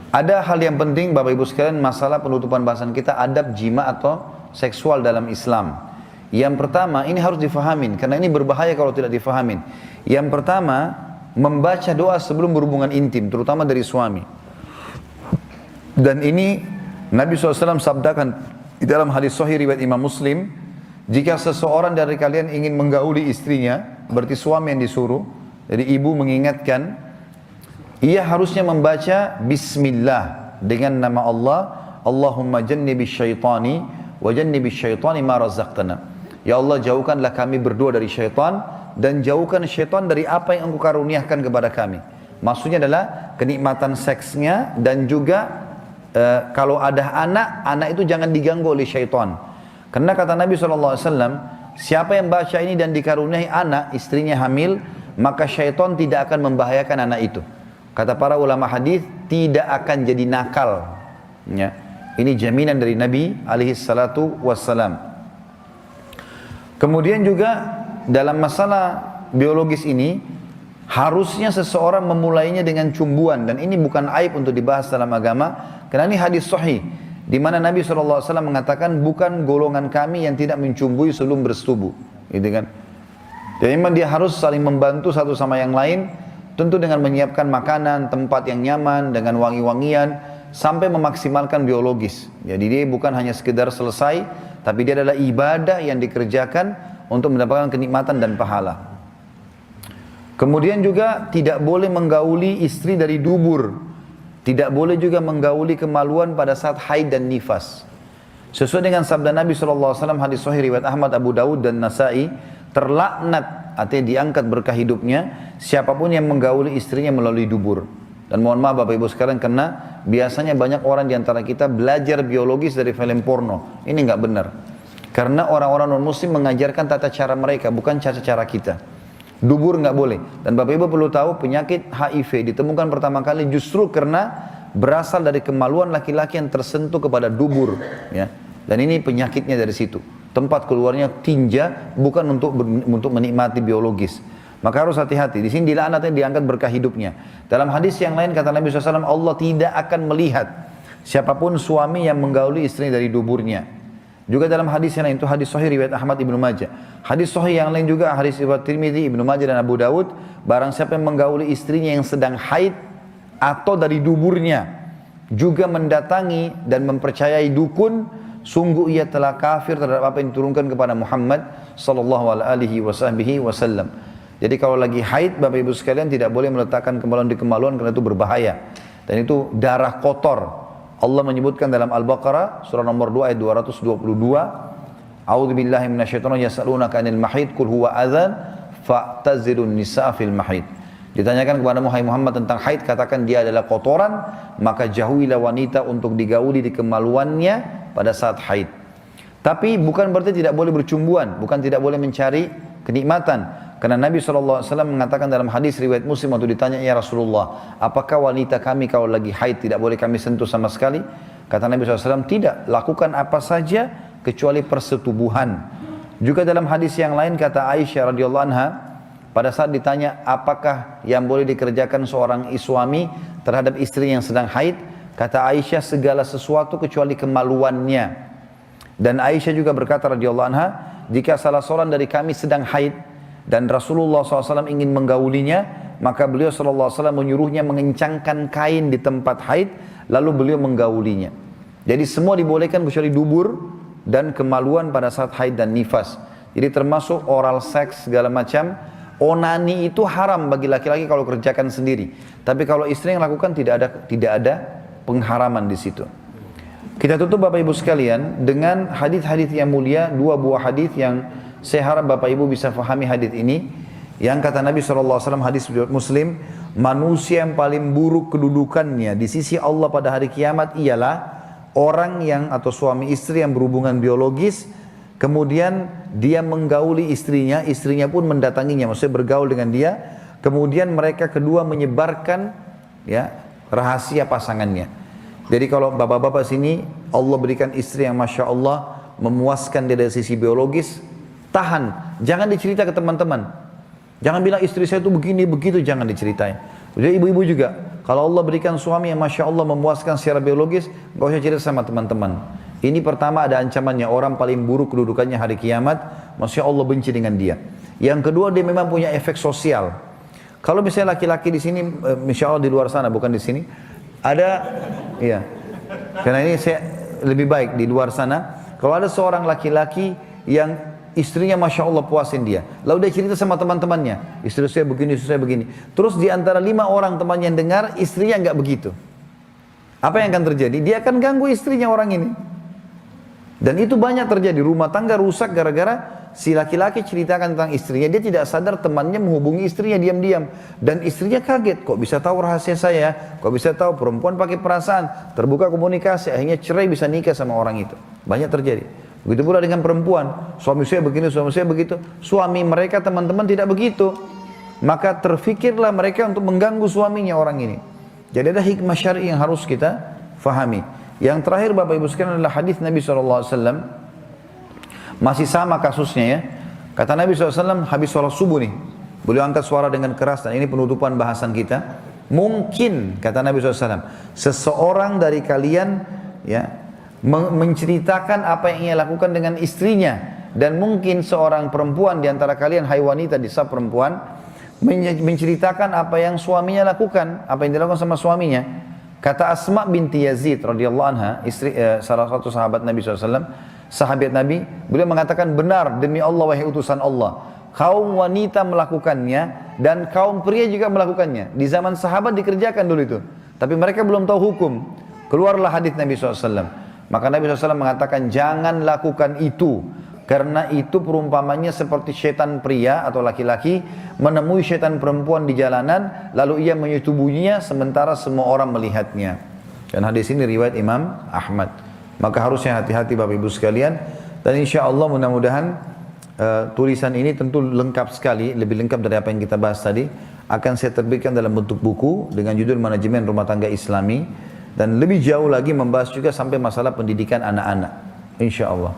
Ada hal yang penting Bapak Ibu sekalian, masalah penutupan bahasan kita adab jima atau seksual dalam Islam. Yang pertama, ini harus difahamin karena ini berbahaya kalau tidak difahamin. Yang pertama, membaca doa sebelum berhubungan intim, terutama dari suami. Dan ini Nabi SAW sabdakan di dalam hadis sahih riwayat Imam Muslim, jika seseorang dari kalian ingin menggauli istrinya, berarti suami yang disuruh, jadi ibu mengingatkan, ia harusnya membaca Bismillah dengan nama Allah, Allahumma jannibis syaitani wa jannibis syaitani ma razaqtana. Ya Allah, jauhkanlah kami berdua dari syaitan dan jauhkan syaitan dari apa yang Engkau karuniakan kepada kami. Maksudnya adalah kenikmatan seksnya dan juga kalau ada anak itu jangan diganggu oleh syaitan. Karena kata Nabi SAW, siapa yang baca ini dan dikaruniai anak, istrinya hamil, maka syaitan tidak akan membahayakan anak itu. Kata para ulama hadis, tidak akan jadi nakal. Ya. Ini jaminan dari Nabi alaihissalatu wassalam. Kemudian juga dalam masalah biologis ini, harusnya seseorang memulainya dengan cumbuan. Dan ini bukan aib untuk dibahas dalam agama, karena ini hadis sahih, di mana Nabi SAW mengatakan, bukan golongan kami yang tidak mencumbui sebelum bersetubuh. Gitu kan? Jadi memang dia harus saling membantu satu sama yang lain, tentu dengan menyiapkan makanan, tempat yang nyaman, dengan wangi-wangian, sampai memaksimalkan biologis. Jadi dia bukan hanya sekedar selesai, tapi dia adalah ibadah yang dikerjakan untuk mendapatkan kenikmatan dan pahala. Kemudian juga tidak boleh menggauli istri dari dubur. Tidak boleh juga menggauli kemaluan pada saat haid dan nifas. Sesuai dengan sabda Nabi SAW, hadis sahih riwayat Ahmad, Abu Dawud dan Nasai, terlaknat, artinya diangkat berkah hidupnya, siapapun yang menggauli istrinya melalui dubur. Dan mohon maaf Bapak Ibu sekalian, karena biasanya banyak orang di antara kita belajar biologis dari film porno. Ini nggak benar. Karena orang-orang non-muslim mengajarkan tata cara mereka, bukan cara kita. Dubur nggak boleh. Dan Bapak Ibu perlu tahu, penyakit HIV ditemukan pertama kali justru karena berasal dari kemaluan laki-laki yang tersentuh kepada dubur. Ya. Dan ini penyakitnya dari situ. Tempat keluarnya tinja, bukan untuk menikmati biologis. Maka harus hati-hati. Di sini dilaknatnya, diangkat berkah hidupnya. Dalam hadis yang lain kata Nabi SAW, Allah tidak akan melihat siapapun suami yang menggauli istrinya dari duburnya. Juga dalam hadis yang lain, itu hadis sahih riwayat Ahmad Ibnu Majah. Hadis sahih yang lain juga hadis riwayat Tirmidzi, Ibnu Majah dan Abu Dawud, barang siapa yang menggauli istrinya yang sedang haid atau dari duburnya, juga mendatangi dan mempercayai dukun, sungguh ia telah kafir terhadap apa yang diturunkan kepada Muhammad sallallahu alaihi wasallam. Jadi kalau lagi haid, Bapak Ibu sekalian tidak boleh meletakkan kemaluan di kemaluan karena itu berbahaya. Dan itu darah kotor. Allah menyebutkan dalam Al-Baqarah surah nomor 2 ayat 222, A'udzubillahi minasyaitonir yas'alunaka 'anil mahid qul huwa adzan fa'tazilun nisaa fil mahid. Ditanyakan kepada Muhammad tentang haid, katakan dia adalah kotoran, maka jauhilah wanita untuk digauli di kemaluannya pada saat haid. Tapi bukan berarti tidak boleh bercumbuan, bukan tidak boleh mencari kenikmatan. Karena Nabi SAW mengatakan dalam hadis riwayat Muslim waktu ditanya, ya Rasulullah, apakah wanita kami kalau lagi haid tidak boleh kami sentuh sama sekali? Kata Nabi SAW, tidak, lakukan apa saja kecuali persetubuhan. Juga dalam hadis yang lain kata Aisyah radhiyallahu anha, pada saat ditanya apakah yang boleh dikerjakan seorang suami terhadap istri yang sedang haid, kata Aisyah, segala sesuatu kecuali kemaluannya. Dan Aisyah juga berkata radhiyallahu anha, jika salah seorang dari kami sedang haid dan Rasulullah SAW ingin menggaulinya, maka beliau SAW menyuruhnya mengencangkan kain di tempat haid, lalu beliau menggaulinya. Jadi semua dibolehkan kecuali dubur dan kemaluan pada saat haid dan nifas. Jadi termasuk oral seks segala macam. Onani itu haram bagi laki-laki kalau kerjakan sendiri. Tapi kalau istri yang lakukan tidak ada pengharaman di situ. Kita tutup Bapak Ibu sekalian dengan hadis-hadis yang mulia, dua buah hadis yang saya harap Bapak Ibu bisa fahami hadis ini. Yang kata Nabi SAW, hadis Muslim, manusia yang paling buruk kedudukannya di sisi Allah pada hari kiamat ialah orang yang atau suami istri yang berhubungan biologis, kemudian dia menggauli istrinya, istrinya pun mendatanginya, maksudnya bergaul dengan dia, kemudian mereka kedua menyebarkan ya rahasia pasangannya. Jadi kalau bapak-bapak sini Allah berikan istri yang Masya Allah memuaskan dia dari sisi biologis, tahan, jangan dicerita ke teman-teman. Jangan bilang istri saya itu begini, begitu, jangan diceritain. Jadi ibu-ibu juga, Kalau Allah berikan suami yang Masya Allah memuaskan secara biologis, gak usah cerita sama teman-teman. Ini pertama ada ancamannya, orang paling buruk kedudukannya hari kiamat, Masya Allah benci dengan dia. Yang kedua dia memang punya efek sosial. Kalau misalnya laki-laki di sini, Masya Allah di luar sana, bukan di sini, ada, iya. Karena ini saya lebih baik di luar sana. Kalau ada seorang laki-laki yang istrinya Masya Allah puasin dia, lalu dia cerita sama teman-temannya, istri saya begini, istri saya begini. Terus di antara 5 orang temannya yang dengar, istrinya nggak begitu. Apa yang akan terjadi? Dia akan ganggu istrinya orang ini. Dan itu banyak terjadi, rumah tangga rusak gara-gara si laki-laki ceritakan tentang istrinya, dia tidak sadar temannya menghubungi istrinya diam-diam. Dan istrinya kaget, kok bisa tahu rahasia saya, kok bisa tahu perempuan pakai perasaan, terbuka komunikasi, akhirnya cerai bisa nikah sama orang itu. Banyak terjadi. Begitu pula dengan perempuan, suami saya begini, suami saya begitu. Suami mereka teman-teman tidak begitu. Maka terfikirlah mereka untuk mengganggu suaminya orang ini. Jadi ada hikmah syar'i yang harus kita fahami. Yang terakhir Bapak Ibu sekalian adalah hadis Nabi SAW. Masih sama kasusnya ya. Kata Nabi SAW habis sholat subuh nih. Beliau angkat suara dengan keras dan ini penutupan bahasan kita. Mungkin kata Nabi SAW, seseorang dari kalian ya menceritakan apa yang ia lakukan dengan istrinya. Dan mungkin seorang perempuan di antara kalian, hai wanita di sab perempuan, menceritakan apa yang suaminya lakukan, apa yang dilakukan sama suaminya. Kata Asma binti Yazid radhiyallahu anha, istri salah satu sahabat Nabi SAW, sahabat Nabi, beliau mengatakan, benar demi Allah wahai utusan Allah, kaum wanita melakukannya dan kaum pria juga melakukannya. Di zaman sahabat dikerjakan dulu itu, tapi mereka belum tahu hukum. Keluarlah hadis Nabi SAW. Maka Nabi SAW mengatakan, jangan lakukan itu. Karena itu perumpamannya seperti syaitan pria atau laki-laki menemui syaitan perempuan di jalanan, lalu ia menyetubuhinya sementara semua orang melihatnya. Dan hadis ini riwayat Imam Ahmad. Maka harusnya hati-hati Bapak Ibu sekalian. Dan insya Allah mudah-mudahan tulisan ini tentu lengkap sekali, lebih lengkap dari apa yang kita bahas tadi. Akan saya terbitkan dalam bentuk buku dengan judul Manajemen Rumah Tangga Islami. Dan lebih jauh lagi membahas juga sampai masalah pendidikan anak-anak. Insya Allah.